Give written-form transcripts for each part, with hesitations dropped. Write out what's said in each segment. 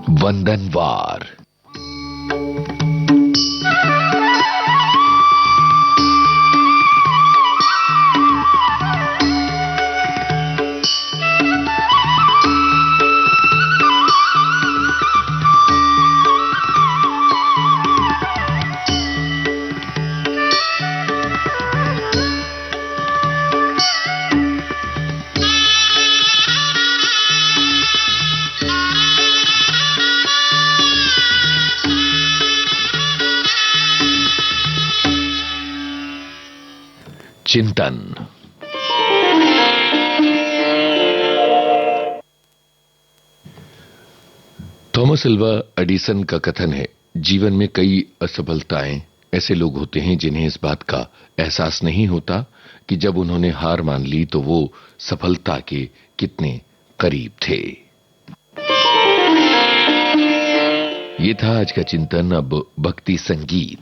वंदनवार। चिंतन। Thomas Alva Edison का कथन है, जीवन में कई असफलताएं ऐसे लोग होते हैं जिन्हें इस बात का एहसास नहीं होता कि जब उन्होंने हार मान ली तो वो सफलता के कितने करीब थे। ये था आज का चिंतन। अब भक्ति संगीत।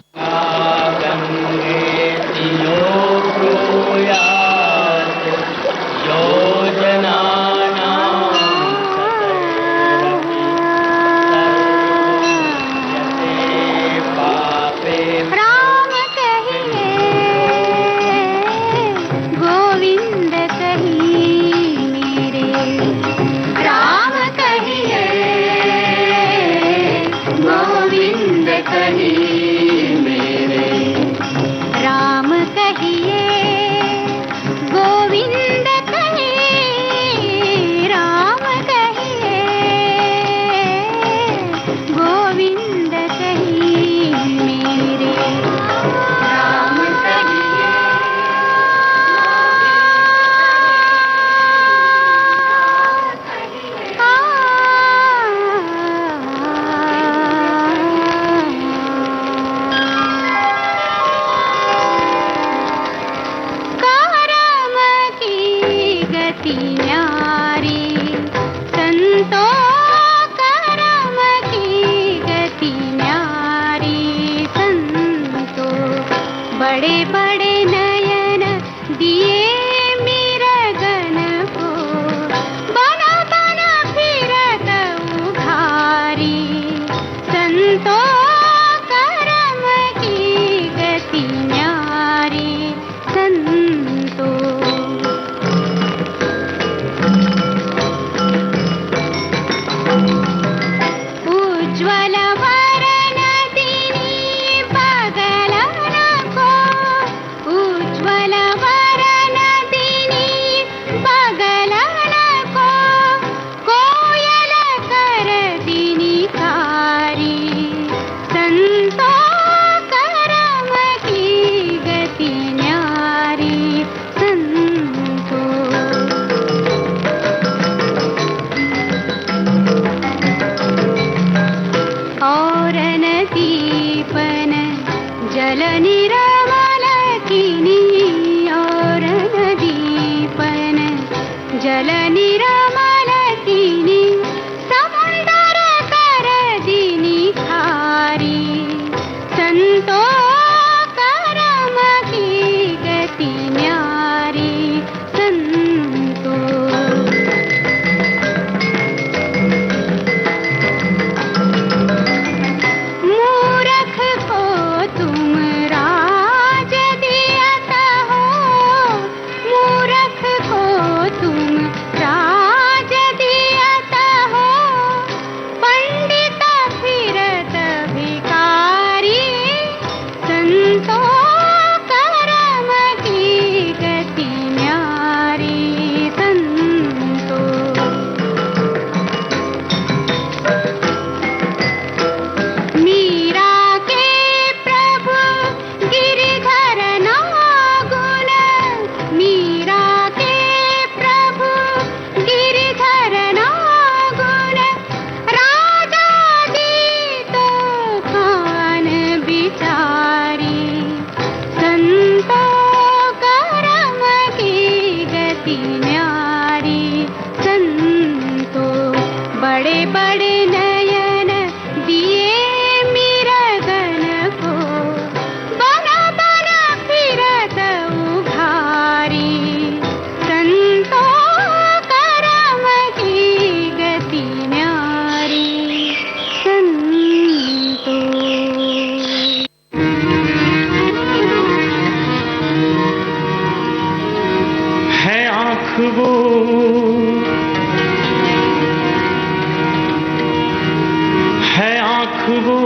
वो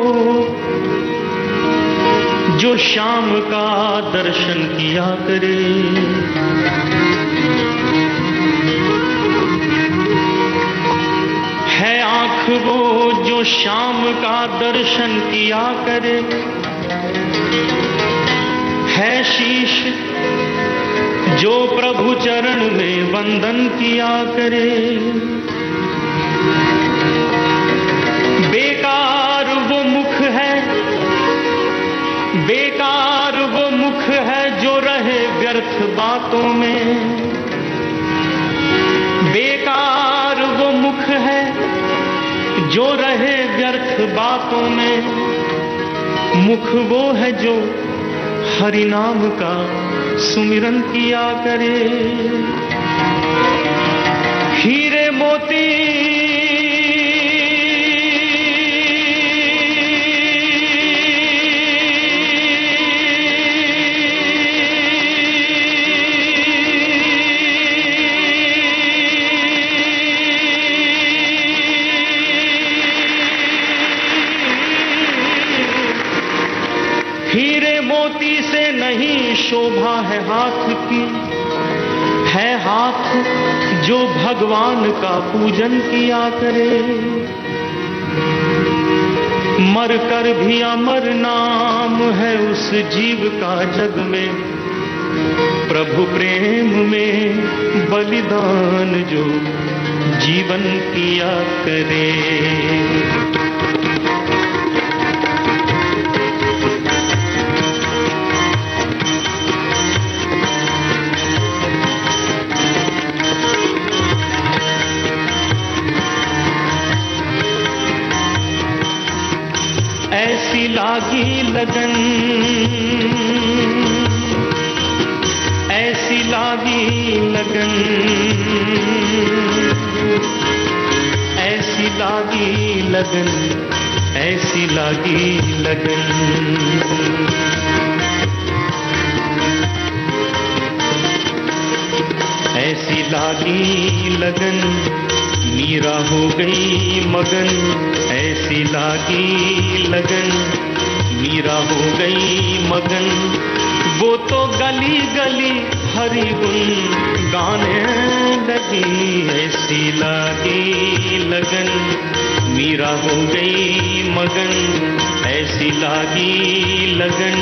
जो शाम का दर्शन किया करे, है आँख वो जो शाम का दर्शन किया करे, है शीश जो प्रभु चरण में वंदन किया करे। बेकार वो मुख है, बेकार वो मुख है जो रहे व्यर्थ बातों में। बेकार वो मुख है जो रहे व्यर्थ बातों में। मुख वो है जो हरि नाम का सुमिरन किया करे। हीरे मोती हीरे मोती से नहीं शोभा है हाथ की, है हाथ जो भगवान का पूजन किया करे। मर कर भी अमर नाम है उस जीव का जग में, प्रभु प्रेम में बलिदान जो जीवन किया करे। ऐसी लागी लगन, ऐसी लागी लगन, ऐसी लागी लगन, ऐसी लागी लगन। ऐसी लागी लगन, मीरा हो गई मगन। ऐसी लागी लगन, मीरा हो गई मगन। वो तो गली गली हरि गुण गाने लगी। ऐसी लागी लगन, मीरा हो गई मगन। ऐसी लागी लगन,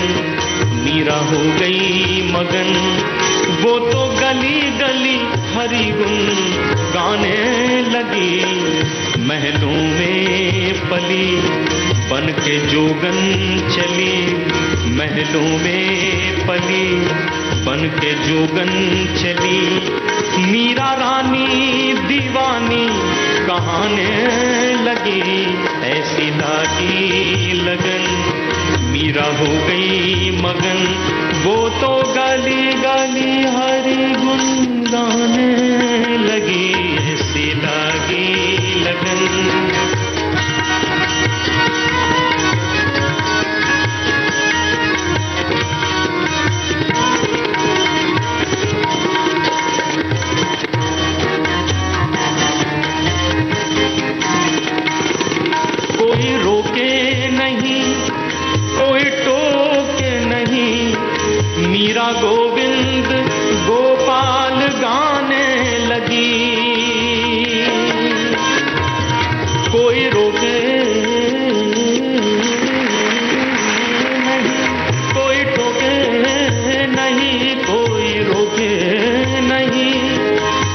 मीरा हो गई मगन। वो तो गली गली हरि गुण गाने लगी। महलों में पली बन के जोगन चली। महलों में पली बन के जोगन चली। मीरा रानी दीवानी कहाने लगी। ऐसी लागी लगन, मीरा हो गई मगन। वो तो गली गली हरि गुण गाने लगी। ऐसी लागी लगन। कोई रोके नहीं, कोई टोके नहीं। मीरा गोविंद गोपाल गाने लगी। कोई रोके नहीं, कोई टोके नहीं। कोई रोके नहीं,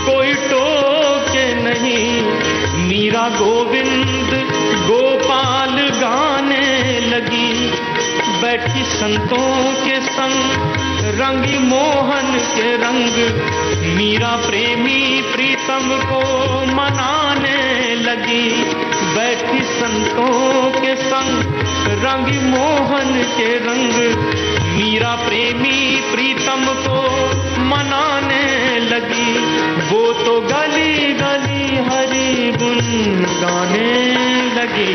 कोई टोके नहीं। मीरा गोविंद गोपाल गाने लगी। बैठी संतों के संग रंगी मोहन के रंग। मीरा प्रेमी प्रीतम को मनाने लगी। बैठी संतों के संग रंगी मोहन के रंग। मीरा प्रेमी प्रीतम को मनाने लगी। वो तो गली गली हरि गुण गाने लगी।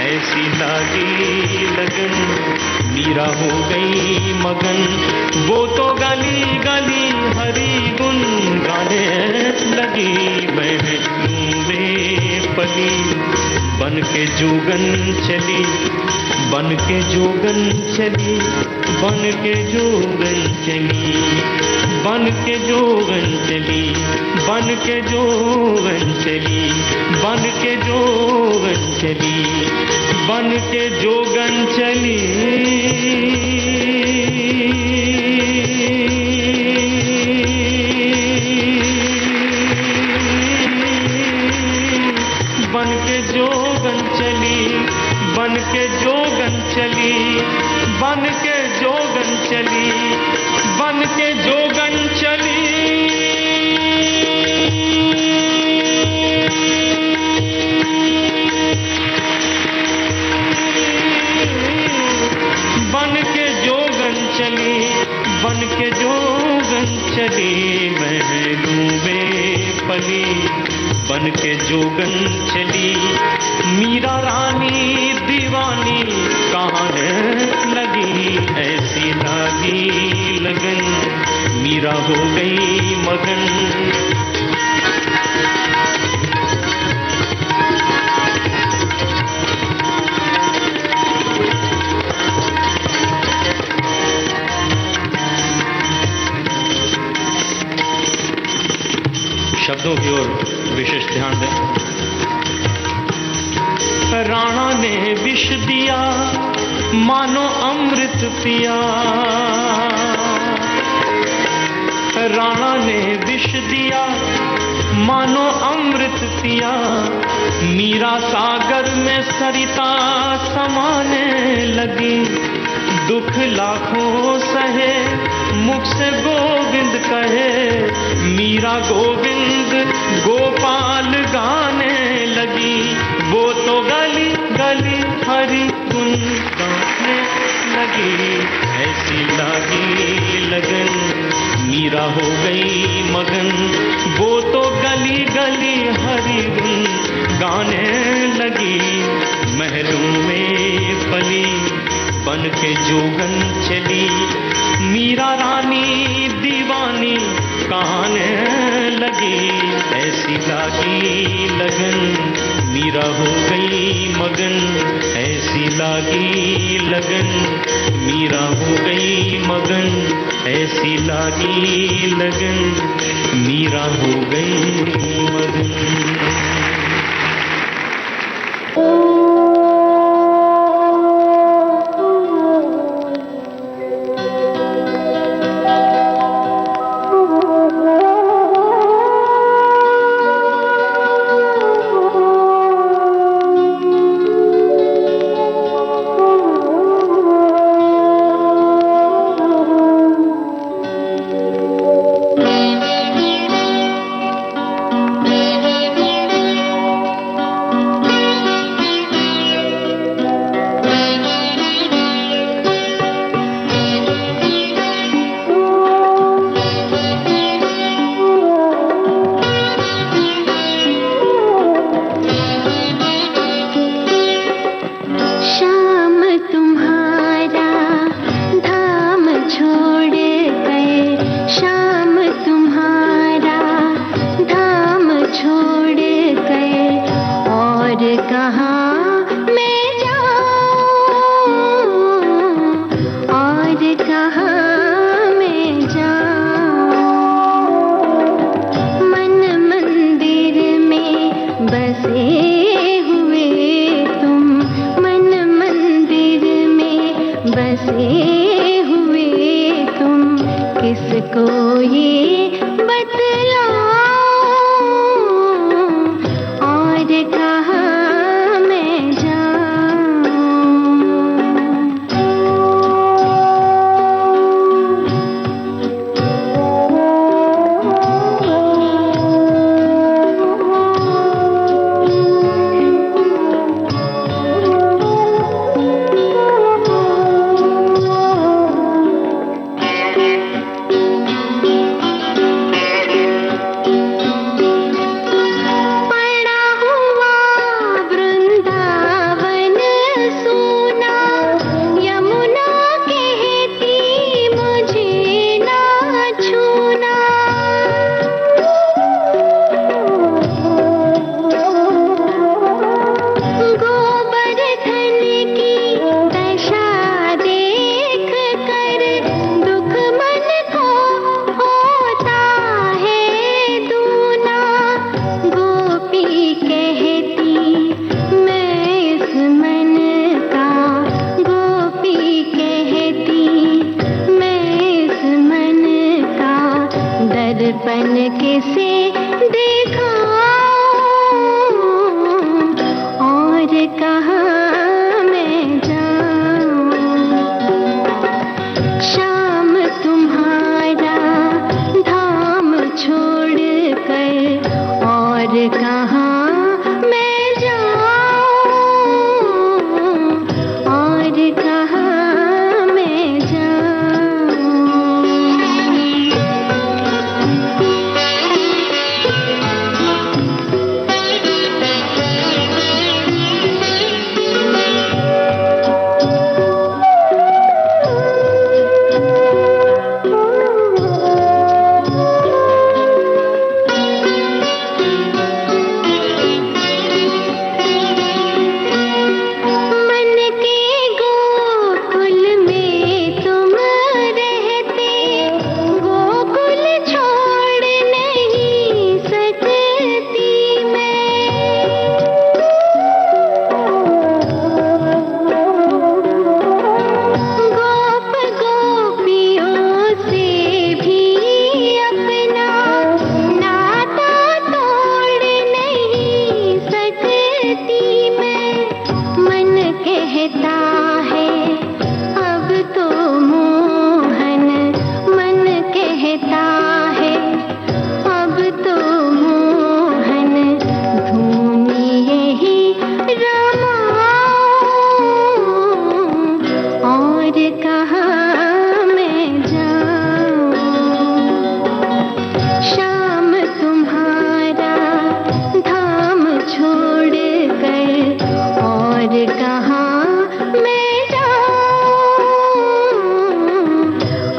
ऐसी लागी लगन, मीरा हो गई मगन। वो तो गली गली हरि गुण गाने लगी। महलों में पली बन के जोगन चली, बन के जोगन चली, बन के जोगन चली, बन के जोगन चली, बन के जोगन चली, बन के जोगन चली, बन के जोगन चली। बन के जोगन चली, बन के जोगन चली, बन के जोगन चली, बन के जोगन चली। बन के जोगन चली, बन के जोगन चली, महलों में पली, बन के जोगन चली। मीरा रानी दीवानी कहाँ लगी, ऐसी लागी लगन, मीरा हो गई मगन। शब्दों की ओर विशेष ध्यान दें। राणा ने विष दिया, मानो अमृत पिया, राणा ने विष दिया, मानो अमृत पिया। मीरा सागर में सरिता समाने लगी, दुख लाखों सहे, मुख से गोविंद कहे। मीरा गोविंद गोपाल गाने लगी, वो तो गली गली हरि गुण गाने लगी, ऐसी लागी लगन, मीरा हो गई मगन। वो तो गली गली हरि गुण गाने लगी, महलों में पली, बन के जोगन चली। मीरा रानी दीवानी कहने लगी, ऐसी लागी लगन, मीरा हो गई मगन, ऐसी लागी लगन, मीरा हो गई मगन, ऐसी लागी लगन, मीरा हो गई मगन। दर्पण किसे देखा और कहाँ मैं जाऊं। शाम तुम्हारा धाम छोड़ कर और कहाँ मैं जाऊं और कहाँ मैं जाऊं। मन के गोकुल में तुम रहते, गोकुल छोड़ नहीं सकती मैं। गोप गोपियों से भी अपना नाता तोड़ नहीं सकती मैं। मन कहता है अब तो मोहन, मन कहता है अब तो मोहन, धूनी यही रमाऊं और कहाँ मैं जाऊं। शाम तुम्हारा धाम छोड़ कर और कहाँ मैं जाऊं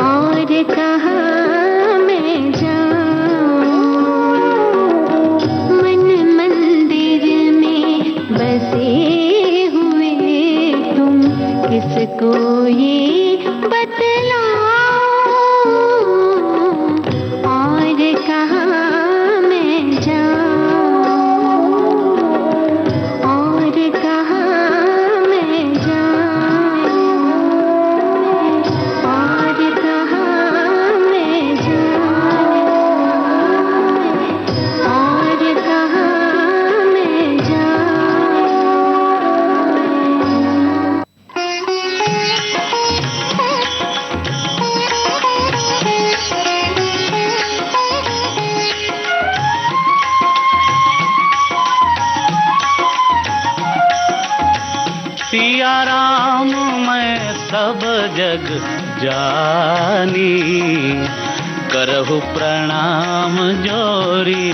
और कहाँ मैं जाऊं। मन मंदिर में बसे हुए तुम किसको ये बतलाऊं और कहाँ मैं जाऊं और कहाँ मैं जाऊं और कहाँ मैं जाऊं और कहाँ मैं जाऊं। सिया राम मैं सब जग जानी, करहु प्रणाम जोरी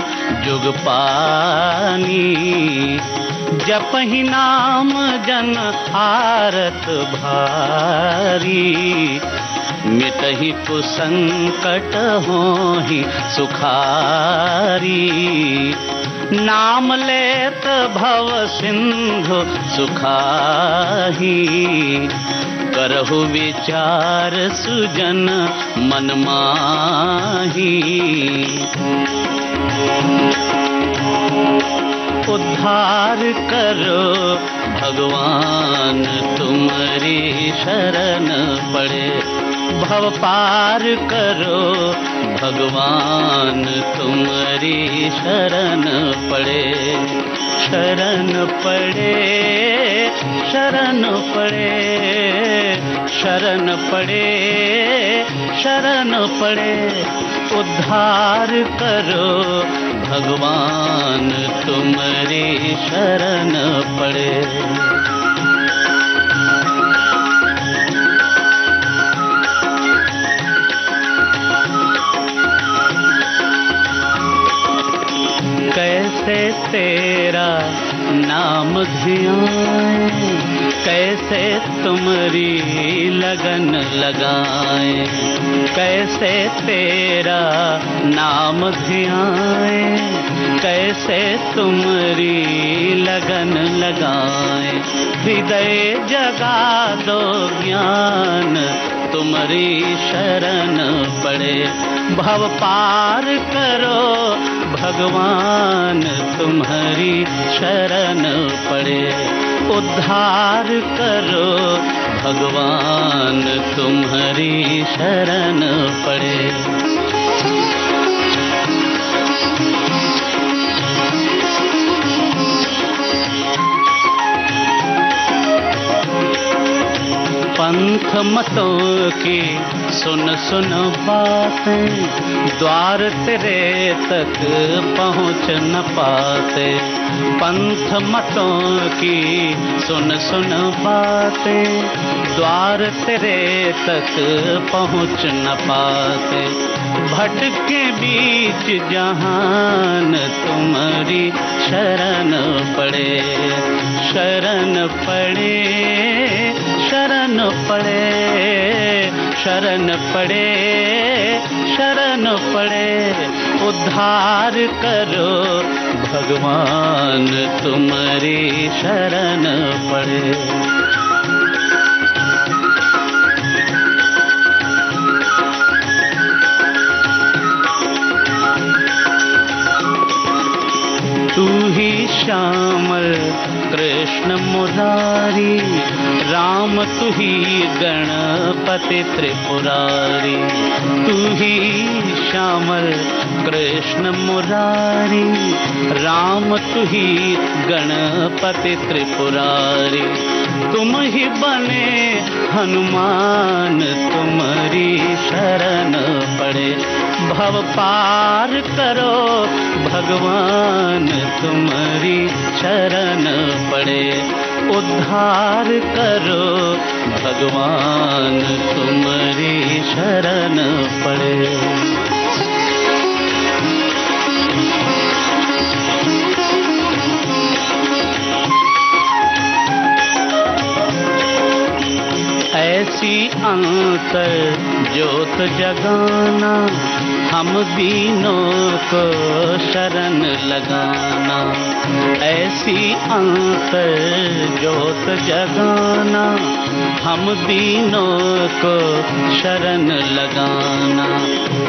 जुग पानी। जपहि नाम जन आरत भारी, मिटहि कुसंकट होहि सुखारी। नाम लेत भव सिंधु सुखाही, करहु विचार सुजन मन माही। उद्धार करो भगवान तुम्हारी शरण पड़े, भव पार करो भगवान तुम्हारी शरण पड़े। शरण पड़े शरण पड़े शरण पड़े शरण पड़े, उद्धार करो भगवान तुम्हारी शरण पड़े। कैसे तेरा नाम धियाएं, कैसे तुम्हारी लगन लगाएं। कैसे तेरा नाम धियाएं, कैसे तुम्हारी लगन लगाएं। हृदय जगा दो ज्ञान तुम्हारी शरण पड़े, भव पार करो भगवान तुम्हारी शरण पड़े। उद्धार करो भगवान तुम्हारी शरण पड़े। पंथ मतों की सुन सुन बातें, द्वार तेरे तक पहुँच न पाते। पंथ मतों की सुन सुन बातें, द्वार तेरे तक पहुँच न पाते। भटके बीच जहान तुम्हारी शरण पड़े, शरण पड़े, शरण पड़े, शरण पड़े, शरण पड़े। उद्धार करो भगवान तुम्हारी शरण पड़े। तू ही श्यामल कृष्ण मुरारी, राम तू ही गणपति त्रिपुरारी। तू ही श्यामल कृष्ण मुरारी, राम तू ही गणपति त्रिपुरारी। तुम ही बने हनुमान तुम्हारी शरण पड़े। भव पार करो भगवान तुम्हारी शरण पड़े। उद्धार करो भगवान तुम्हारी शरण पड़े। ऐसी अंतर ज्योत जगाना, हम दीनों को शरण लगाना। ऐसी अंतर ज्योत जगाना, हम दीनों को शरण लगाना।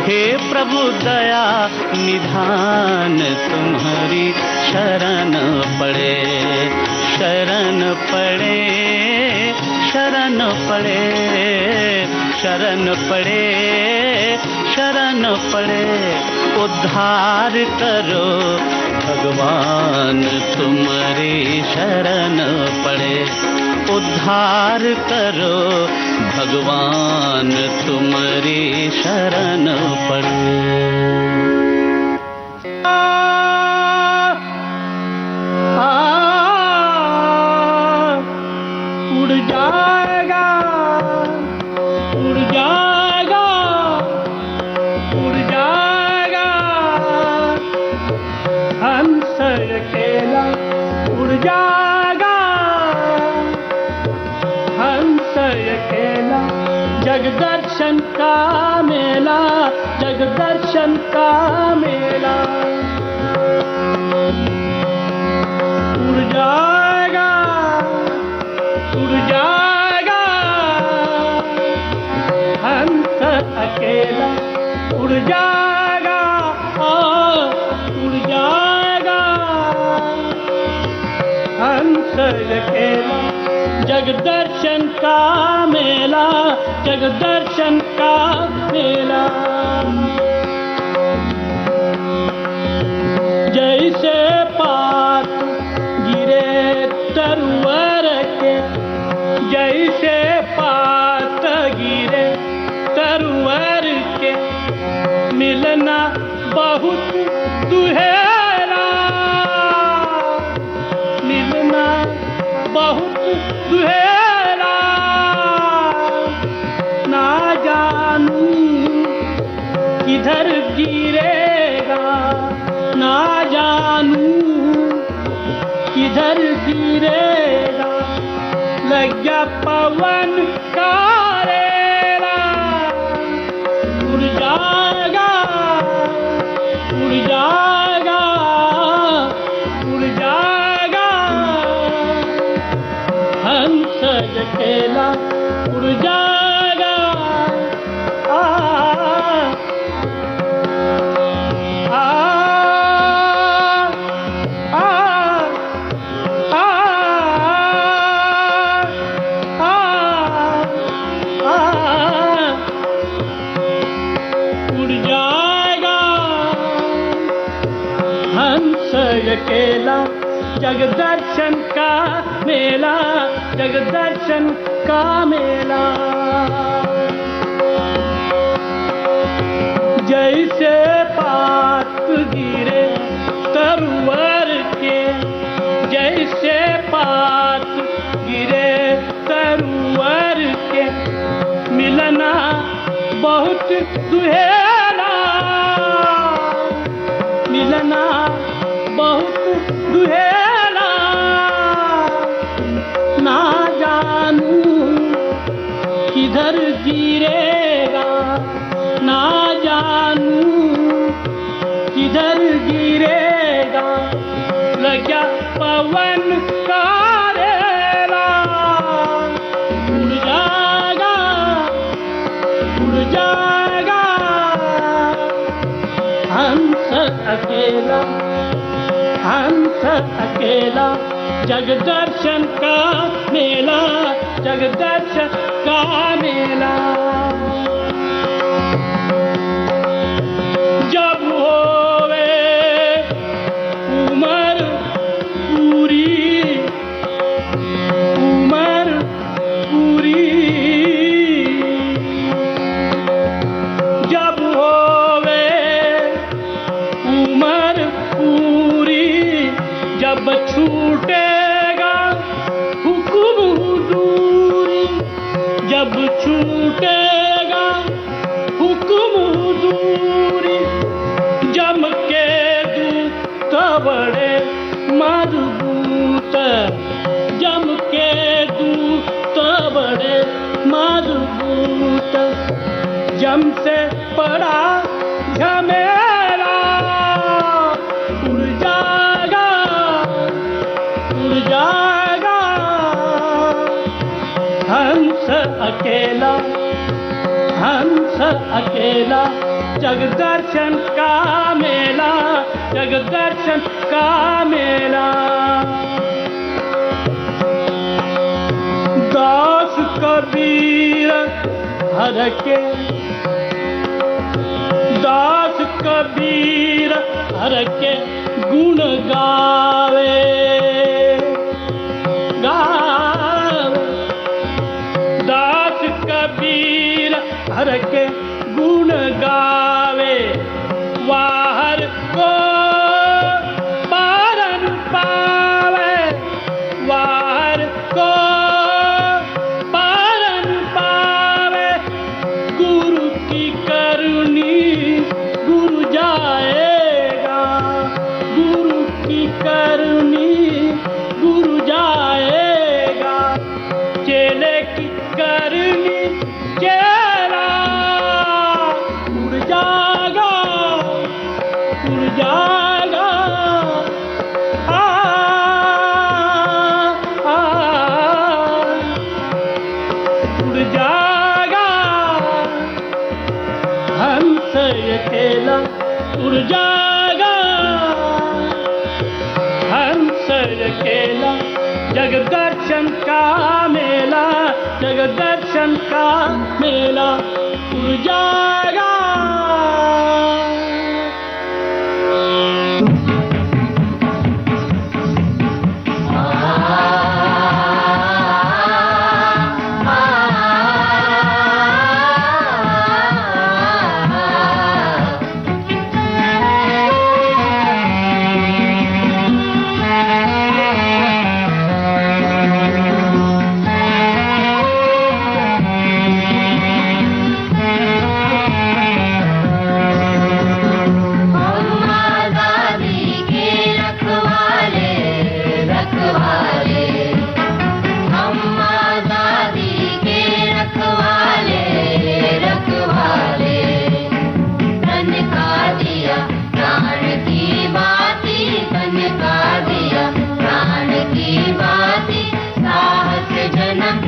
हे प्रभु दया निधान तुम्हारी शरण पड़े, शरण पड़े, शरण पड़े, शरण पड़े, शरण पड़े। उद्धार करो भगवान तुम्हारी शरण पड़े। उद्धार करो भगवान तुम्हारी शरण पड़े। उड़ जाएगा, उड़ जाएगा, उड़ जाएगा हंस अकेला। उड़ जाएगा हंस अकेला। जगदर्शन का मेला, जगदर्शन का मेला। उड़ जाएगा, उड़ जाएगा हंस अकेला। उड़ जाएगा, उड़ जाएगा हंस अकेला। जगदर्शन का मेला, जगदर्शन का मेला। जैसे पात गिरे तरवर के, जैसे पात गिरे तरवर के। मिलना बहुत दुहेरा, मिलना बहुत दुहेरा। ना जानू किधर गिरेगा, ना जानू किधर गिरेगा। लग गया पवन का रेला। उड़ जाएगा, उड़ जाएगा, उड़ जाएगा हंस अकेला। उड़ जाएगा, आ, आ, आ, आ, उड़ जाएगा हंस अकेला। जगदर्शन का मेला, जगदर्शन का मेला। जैसे पात गिरे तरवर के, जैसे पात गिरे तरवर के, मिलना बहुत दुहेला, मिलना बहुत दुहेला। ना जानू किधर गिरेगा, ना जानू किधर गिरेगा, लगा पवन का रेला। उड़ जाएगा, उड़ जाएगा हंस अकेला, हंस अकेला। जगदर्शन का मेला, जगदर्शन का मेला। जब होवे उमर पूरी, उमर पूरी, जब होवे उमर पूरी, जब छूटेगा हुक्म हुजूरी, जब छूटेगा हुक्म हुजूरी, जम के दूत बड़े मजबूत, जम के दूत बड़े मजबूत, जम से पड़ा झमेला। उड़ जाएगा, उड़ जाएगा हंस अकेला, हंस अकेला। जगदर्शन का मेला, जगदर्शन का मेला। दास कबीर हर के, दास कबीर हर के गुण गावे, गावे। दास कबीर हर के गुण गावे, वाहर को पारन पावे, वाहर को पारन पावे। गुरु की करुणी गुरु जाएगा, गुरु की करुणी गुरु जाएगा। चेले की करनी चेला, उड़ जाएगा, उड़ जाएगा। आ, आ, उड़ जाएगा हंस अकेला, उड़ जाएगा हंस अकेला। जगदर्शन का मेला, जगदर्शन का मेला। उड़ जाएगा। जन्म